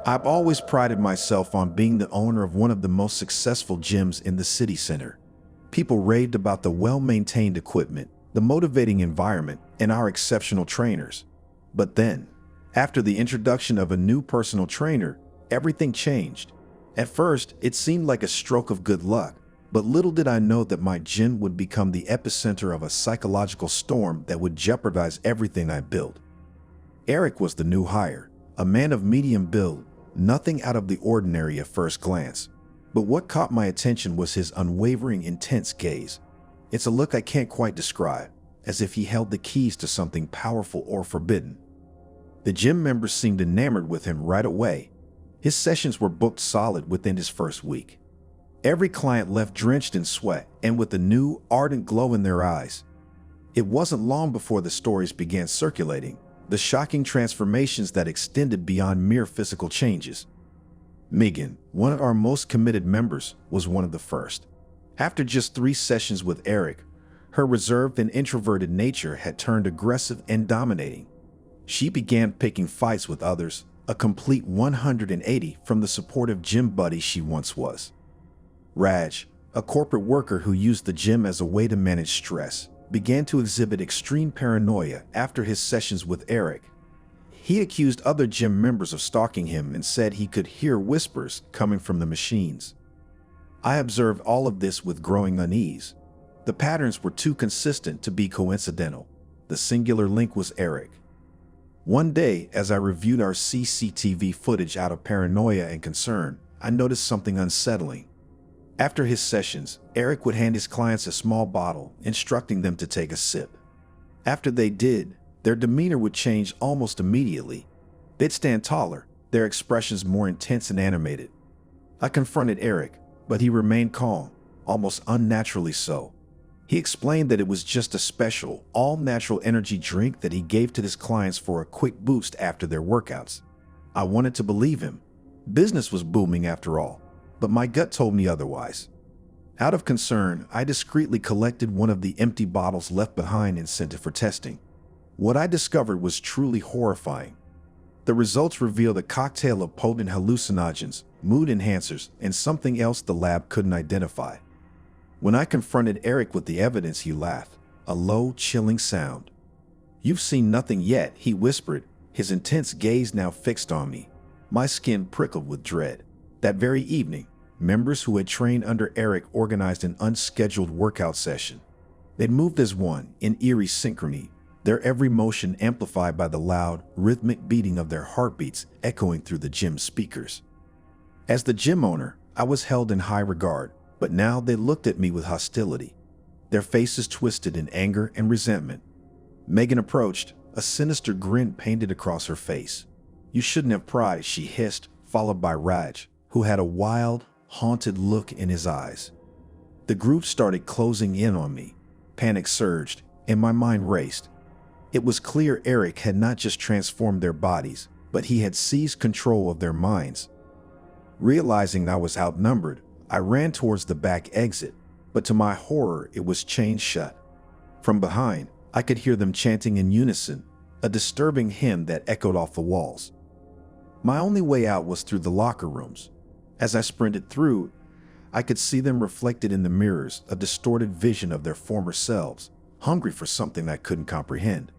I've always prided myself on being the owner of one of the most successful gyms in the city center. People raved about the well-maintained equipment, the motivating environment, and our exceptional trainers. But then, after the introduction of a new personal trainer, everything changed. At first, it seemed like a stroke of good luck, but little did I know that my gym would become the epicenter of a psychological storm that would jeopardize everything I built. Eric was the new hire, a man of medium build, nothing out of the ordinary at first glance. But what caught my attention was his unwavering, intense gaze. It's a look I can't quite describe, as if he held the keys to something powerful or forbidden. The gym members seemed enamored with him right away. His sessions were booked solid within his first week. Every client left drenched in sweat and with a new, ardent glow in their eyes. It wasn't long before the stories began circulating, the shocking transformations that extended beyond mere physical changes. Megan, one of our most committed members, was one of the first. After just 3 sessions with Eric, her reserved and introverted nature had turned aggressive and dominating. She began picking fights with others, a complete 180 from the supportive gym buddy she once was. Raj, a corporate worker who used the gym as a way to manage stress, began to exhibit extreme paranoia after his sessions with Eric. He accused other gym members of stalking him and said he could hear whispers coming from the machines. I observed all of this with growing unease. The patterns were too consistent to be coincidental. The singular link was Eric. One day, as I reviewed our CCTV footage out of paranoia and concern, I noticed something unsettling. After his sessions, Eric would hand his clients a small bottle, instructing them to take a sip. After they did, their demeanor would change almost immediately. They'd stand taller, their expressions more intense and animated. I confronted Eric, but he remained calm, almost unnaturally so. He explained that it was just a special, all-natural energy drink that he gave to his clients for a quick boost after their workouts. I wanted to believe him. Business was booming after all, but my gut told me otherwise. Out of concern, I discreetly collected one of the empty bottles left behind and sent it for testing. What I discovered was truly horrifying. The results revealed a cocktail of potent hallucinogens, mood enhancers, and something else the lab couldn't identify. When I confronted Eric with the evidence, he laughed, a low, chilling sound. "You've seen nothing yet," he whispered, his intense gaze now fixed on me. My skin prickled with dread. That very evening, members who had trained under Eric organized an unscheduled workout session. They'd moved as one, in eerie synchrony, their every motion amplified by the loud, rhythmic beating of their heartbeats echoing through the gym speakers. As the gym owner, I was held in high regard, but now they looked at me with hostility, their faces twisted in anger and resentment. Megan approached, a sinister grin painted across her face. "You shouldn't have pried," she hissed, followed by Raj, who had a wild, haunted look in his eyes. The group started closing in on me. Panic surged, and my mind raced. It was clear Eric had not just transformed their bodies, but he had seized control of their minds. Realizing I was outnumbered, I ran towards the back exit, but to my horror, it was chained shut. From behind, I could hear them chanting in unison, a disturbing hymn that echoed off the walls. My only way out was through the locker rooms. As I sprinted through, I could see them reflected in the mirrors, a distorted vision of their former selves, hungry for something I couldn't comprehend.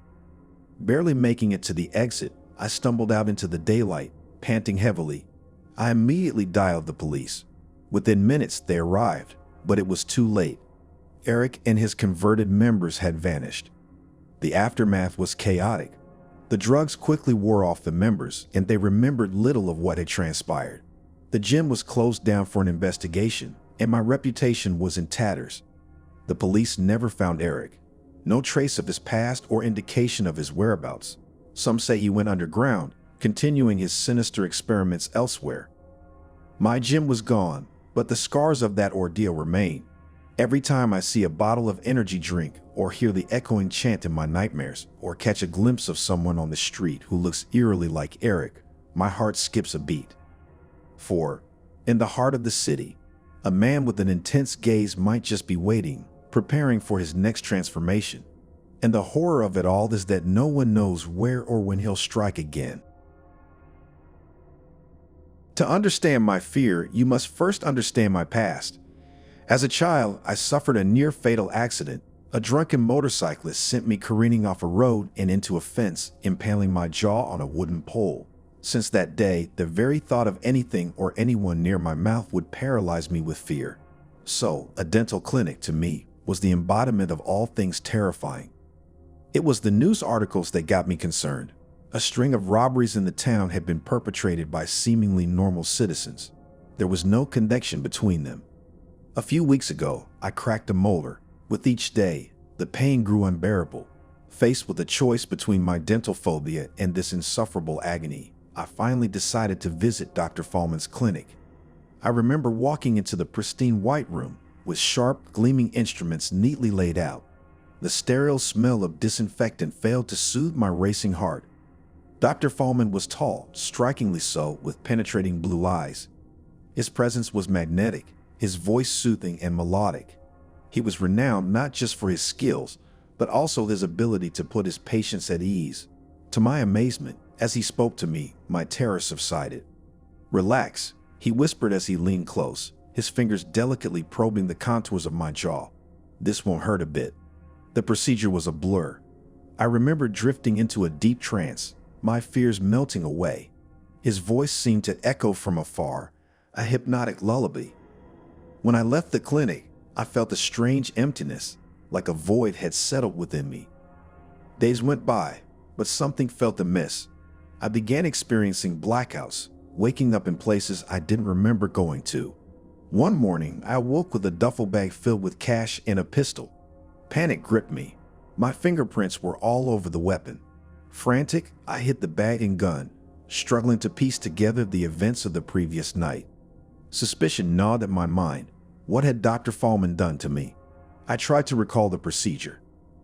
Barely making it to the exit, I stumbled out into the daylight, panting heavily. I immediately dialed the police. Within minutes, they arrived, but it was too late. Eric and his converted members had vanished. The aftermath was chaotic. The drugs quickly wore off the members, and they remembered little of what had transpired. The gym was closed down for an investigation, and my reputation was in tatters. The police never found Eric. No trace of his past or indication of his whereabouts. Some say he went underground, continuing his sinister experiments elsewhere. My gym was gone, but the scars of that ordeal remain. Every time I see a bottle of energy drink or hear the echoing chant in my nightmares or catch a glimpse of someone on the street who looks eerily like Eric, my heart skips a beat. For, in the heart of the city, a man with an intense gaze might just be waiting, preparing for his next transformation. And the horror of it all is that no one knows where or when he'll strike again. To understand my fear, you must first understand my past. As a child, I suffered a near-fatal accident. A drunken motorcyclist sent me careening off a road and into a fence, impaling my jaw on a wooden pole. Since that day, the very thought of anything or anyone near my mouth would paralyze me with fear. So, a dental clinic, to me, was the embodiment of all things terrifying. It was the news articles that got me concerned. A string of robberies in the town had been perpetrated by seemingly normal citizens. There was no connection between them. A few weeks ago, I cracked a molar. With each day, the pain grew unbearable. Faced with a choice between my dental phobia and this insufferable agony, I finally decided to visit Dr. Fallman's clinic. I remember walking into the pristine white room with sharp, gleaming instruments neatly laid out. The sterile smell of disinfectant failed to soothe my racing heart. Dr. Fallman was tall, strikingly so, with penetrating blue eyes. His presence was magnetic, his voice soothing and melodic. He was renowned not just for his skills, but also his ability to put his patients at ease. To my amazement, as he spoke to me, my terror subsided. "Relax," he whispered as he leaned close, his fingers delicately probing the contours of my jaw. "This won't hurt a bit." The procedure was a blur. I remember drifting into a deep trance, my fears melting away. His voice seemed to echo from afar, a hypnotic lullaby. When I left the clinic, I felt a strange emptiness, like a void had settled within me. Days went by, but something felt amiss. I began experiencing blackouts, waking up in places I didn't remember going to. One morning, I awoke with a duffel bag filled with cash and a pistol. Panic gripped me. My fingerprints were all over the weapon. Frantic, I hid the bag and gun, struggling to piece together the events of the previous night. Suspicion gnawed at my mind. What had Dr. Fallman done to me? I tried to recall the procedure.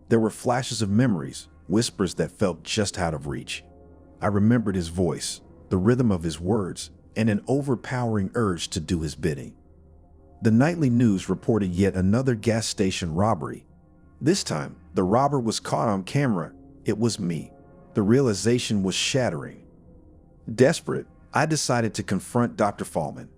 There were flashes of memories, whispers that felt just out of reach. I remembered his voice, the rhythm of his words, and an overpowering urge to do his bidding. The nightly news reported yet another gas station robbery. This time, the robber was caught on camera. It was me. The realization was shattering. Desperate, I decided to confront Dr. Fallman.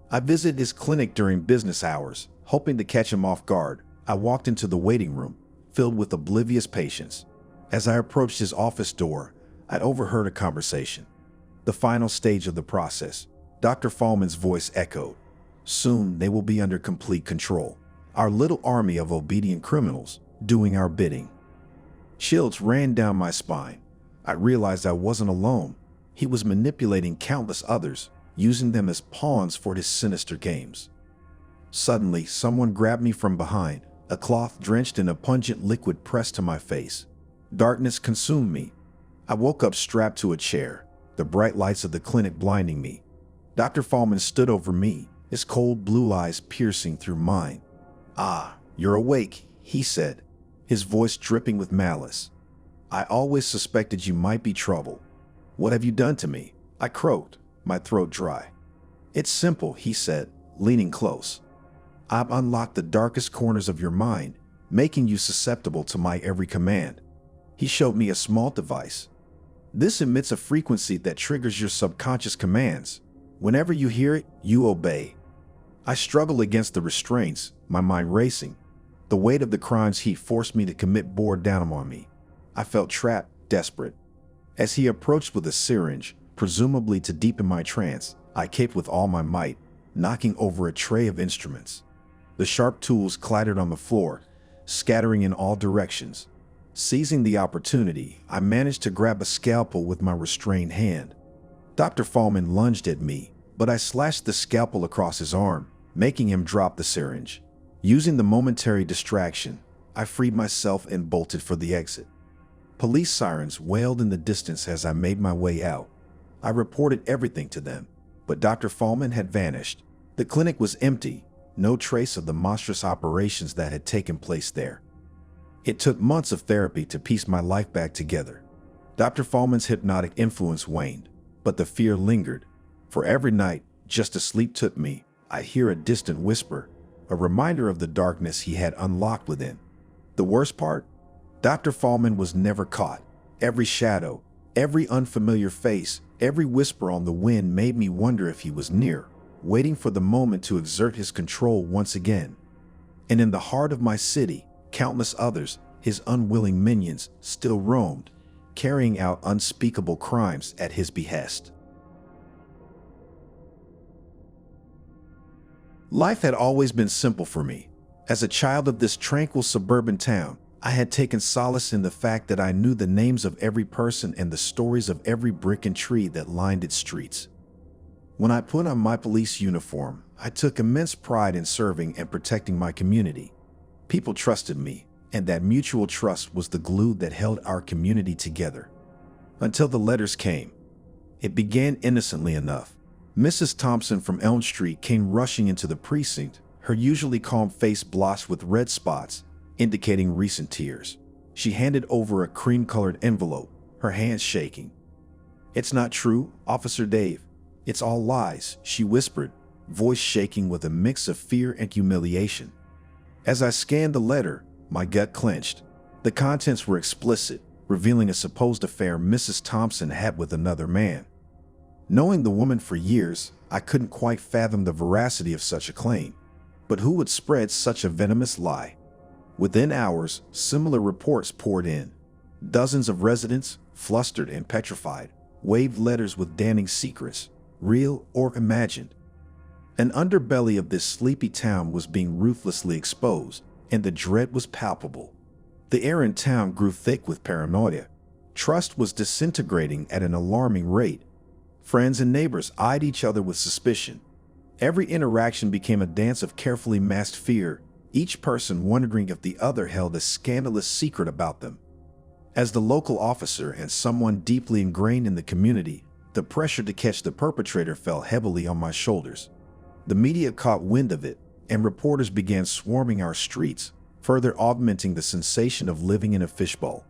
I visited his clinic during business hours, hoping to catch him off guard. I walked into the waiting room, filled with oblivious patients. As I approached his office door, I'd overheard a conversation. The final stage of the process. Dr. Fallman's voice echoed. "Soon they will be under complete control. Our little army of obedient criminals, doing our bidding." Chills ran down my spine. I realized I wasn't alone. He was manipulating countless others, using them as pawns for his sinister games. Suddenly, someone grabbed me from behind, a cloth drenched in a pungent liquid pressed to my face. Darkness consumed me. I woke up strapped to a chair, the bright lights of the clinic blinding me. Dr. Fallman stood over me, his cold blue eyes piercing through mine. "Ah, you're awake," he said, his voice dripping with malice. "I always suspected you might be trouble. What have you done to me?" I croaked, my throat dry. "It's simple," he said, leaning close. "I've unlocked the darkest corners of your mind, making you susceptible to my every command." He showed me a small device. "This emits a frequency that triggers your subconscious commands. Whenever you hear it, you obey." I struggled against the restraints, my mind racing. The weight of the crimes he forced me to commit bore down on me. I felt trapped, desperate. As he approached with a syringe, presumably to deepen my trance, I caped with all my might, knocking over a tray of instruments. The sharp tools clattered on the floor, scattering in all directions. Seizing the opportunity, I managed to grab a scalpel with my restrained hand. Dr. Fallman lunged at me, but I slashed the scalpel across his arm, making him drop the syringe. Using the momentary distraction, I freed myself and bolted for the exit. Police sirens wailed in the distance as I made my way out. I reported everything to them, but Dr. Fallman had vanished. The clinic was empty, no trace of the monstrous operations that had taken place there. It took months of therapy to piece my life back together. Dr. Fallman's hypnotic influence waned, but the fear lingered. For every night, just as sleep took me, I hear a distant whisper, a reminder of the darkness he had unlocked within. The worst part? Dr. Fallman was never caught. Every shadow, every unfamiliar face, Every whisper on the wind made me wonder if he was near, waiting for the moment to exert his control once again. And in the heart of my city, countless others, his unwilling minions, still roamed, carrying out unspeakable crimes at his behest. Life had always been simple for me. As a child of this tranquil suburban town, I had taken solace in the fact that I knew the names of every person and the stories of every brick and tree that lined its streets. When I put on my police uniform, I took immense pride in serving and protecting my community. People trusted me, and that mutual trust was the glue that held our community together. Until the letters came. It began innocently enough. Mrs. Thompson from Elm Street came rushing into the precinct, her usually calm face blotched with red spots, indicating recent tears. She handed over a cream-colored envelope, her hands shaking. "It's not true, Officer Dave. It's all lies," she whispered, voice shaking with a mix of fear and humiliation. As I scanned the letter, my gut clenched. The contents were explicit, revealing a supposed affair Mrs. Thompson had with another man. Knowing the woman for years, I couldn't quite fathom the veracity of such a claim. But who would spread such a venomous lie? Within hours, similar reports poured in. Dozens of residents, flustered and petrified, waved letters with damning secrets, real or imagined. An underbelly of this sleepy town was being ruthlessly exposed, and the dread was palpable. The air in town grew thick with paranoia. Trust was disintegrating at an alarming rate. Friends and neighbors eyed each other with suspicion. Every interaction became a dance of carefully masked fear, each person wondering if the other held a scandalous secret about them. As the local officer and someone deeply ingrained in the community, the pressure to catch the perpetrator fell heavily on my shoulders. The media caught wind of it, and reporters began swarming our streets, further augmenting the sensation of living in a fishbowl.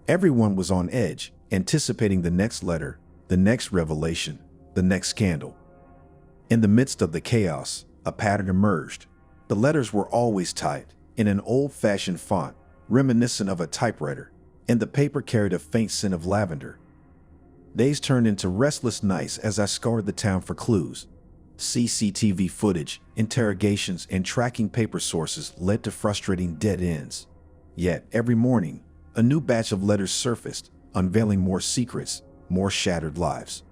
Everyone was on edge, anticipating the next letter, the next revelation, the next scandal. In the midst of the chaos, a pattern emerged. The letters were always typed in an old-fashioned font, reminiscent of a typewriter, and the paper carried a faint scent of lavender. Days turned into restless nights as I scoured the town for clues. CCTV footage, interrogations, and tracking paper sources led to frustrating dead ends. Yet, every morning, a new batch of letters surfaced, unveiling more secrets, more shattered lives.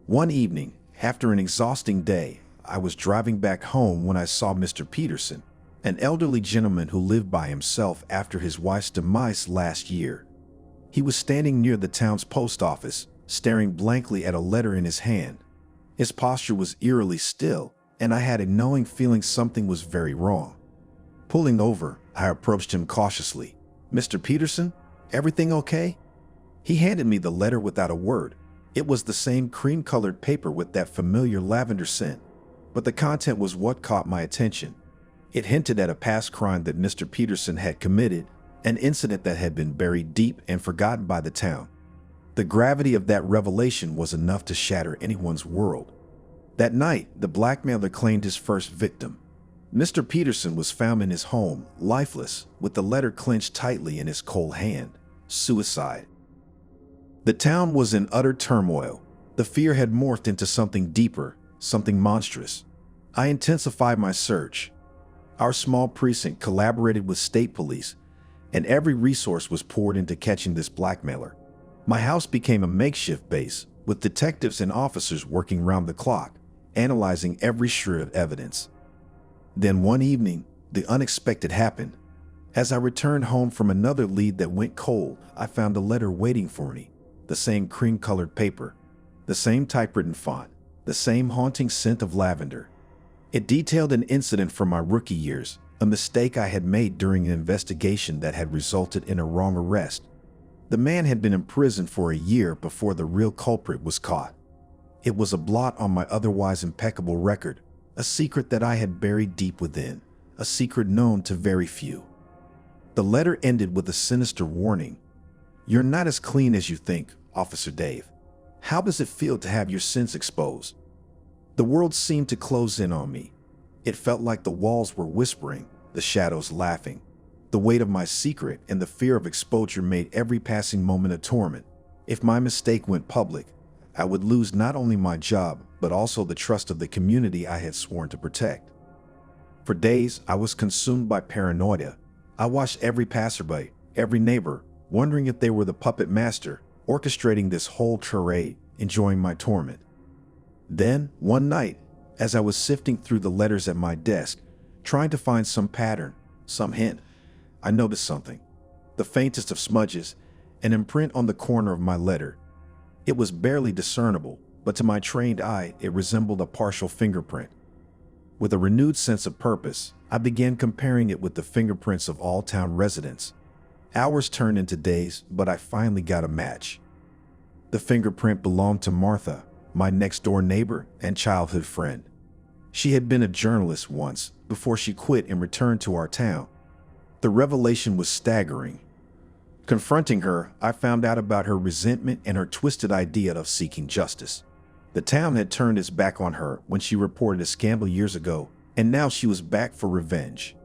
One evening, after an exhausting day, I was driving back home when I saw Mr. Peterson, an elderly gentleman who lived by himself after his wife's demise last year. He was standing near the town's post office, staring blankly at a letter in his hand. His posture was eerily still, and I had a knowing feeling something was very wrong. Pulling over, I approached him cautiously. "Mr. Peterson, everything okay?" He handed me the letter without a word. It was the same cream-colored paper with that familiar lavender scent, but the content was what caught my attention. It hinted at a past crime that Mr. Peterson had committed, an incident that had been buried deep and forgotten by the town. The gravity of that revelation was enough to shatter anyone's world. That night, the blackmailer claimed his first victim. Mr. Peterson was found in his home, lifeless, with the letter clenched tightly in his cold hand. Suicide. The town was in utter turmoil. The fear had morphed into something deeper, something monstrous. I intensified my search. Our small precinct collaborated with state police, and every resource was poured into catching this blackmailer. My house became a makeshift base, with detectives and officers working round the clock, analyzing every shred of evidence. Then one evening, the unexpected happened. As I returned home from another lead that went cold, I found a letter waiting for me. The same cream-colored paper, the same typewritten font, the same haunting scent of lavender. It detailed an incident from my rookie years, a mistake I had made during an investigation that had resulted in a wrong arrest. The man had been in prison for a year before the real culprit was caught. It was a blot on my otherwise impeccable record, a secret that I had buried deep within, a secret known to very few. The letter ended with a sinister warning. "You're not as clean as you think, Officer Dave. How does it feel to have your sins exposed?" The world seemed to close in on me. It felt like the walls were whispering, the shadows laughing. The weight of my secret and the fear of exposure made every passing moment a torment. If my mistake went public, I would lose not only my job, but also the trust of the community I had sworn to protect. For days, I was consumed by paranoia. I watched every passerby, every neighbor, wondering if they were the puppet master, orchestrating this whole charade, enjoying my torment. Then, one night, as I was sifting through the letters at my desk, trying to find some pattern, some hint, I noticed something. The faintest of smudges, an imprint on the corner of my letter. It was barely discernible, but to my trained eye, it resembled a partial fingerprint. With a renewed sense of purpose, I began comparing it with the fingerprints of all town residents. Hours turned into days, but I finally got a match. The fingerprint belonged to Martha, my next-door neighbor and childhood friend. She had been a journalist once, before she quit and returned to our town. The revelation was staggering. Confronting her, I found out about her resentment and her twisted idea of seeking justice. The town had turned its back on her when she reported a scandal years ago, and now she was back for revenge.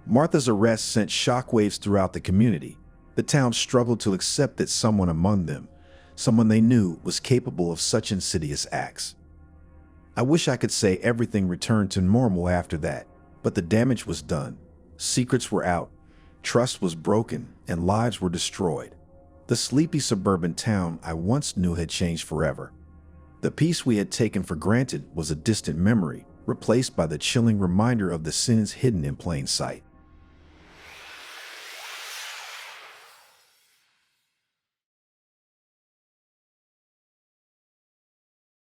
Martha's arrest sent shockwaves throughout the community. The town struggled to accept that someone among them, someone they knew, was capable of such insidious acts. I wish I could say everything returned to normal after that, but the damage was done. Secrets were out, trust was broken, and lives were destroyed. The sleepy suburban town I once knew had changed forever. The peace we had taken for granted was a distant memory, replaced by the chilling reminder of the sins hidden in plain sight.